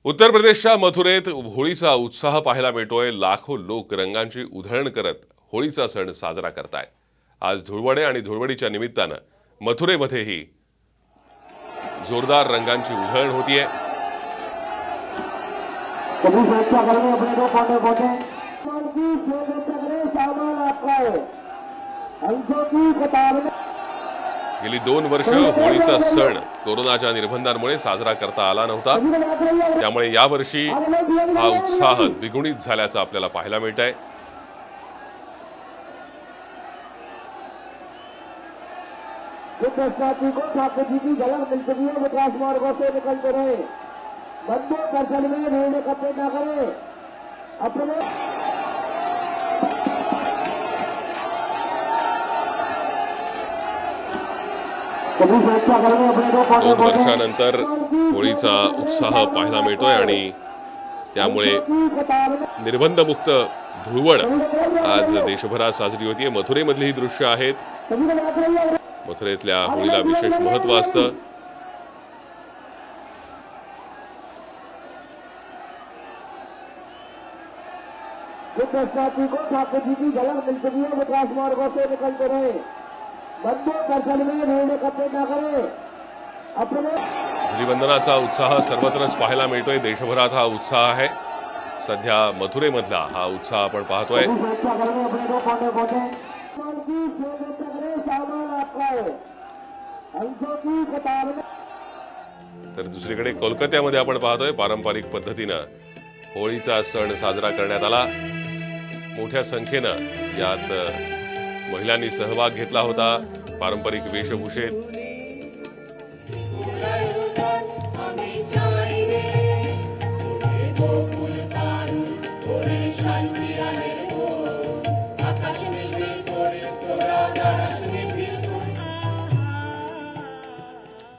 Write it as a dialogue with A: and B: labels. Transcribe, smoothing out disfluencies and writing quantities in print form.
A: उत्तर प्रदेशच्या मथुरेत होळीचा उत्साह पाहायला मिळतोय। लाखो लोक रंगांची उधळण करत होळीचा सण साजरा करतायत। आज धुळवडे आणि धुळवडीच्या निमित्तानं मथुरेमध्येही जोरदार रंगांची उधळण होतीये। गेली 2 वर्ष होळीचा सण कोरोनाच्या निर्बंधांमुळे साजरा करता आला नव्हता, त्यामुळे यावर्षी हा उत्साह द्विगुणित झाल्याचं आपल्याला पाहायला मिळतंय। दोन वर्षानंतर होळीचा उत्साह पाहायला मिळतोय आणि त्यामुळे निर्बंधमुक्त धुळवड आज देशभरात साजरी होतीये। मथुरेमधली ही दृश्य आहेत। मथुरेतल्या होळीला विशेष महत्त्व असतं। धुलीवंदनाचा उत्साह सर्वत्रच पाहायला मिळतोय। देशभरात हा उत्साह आहे। सध्या मथुरेमधला हा उत्साह आपण पाहतोय। तर दुसरीकडे कोलकात्यामध्ये आपण पाहतोय पारंपरिक पद्धतीनं होळीचा सण साजरा करण्यात आला। मोठ्या संख्येनं यात महिलांनी सहभाग घेतला होता पारंपरिक वेशभूषेत।
B: शांती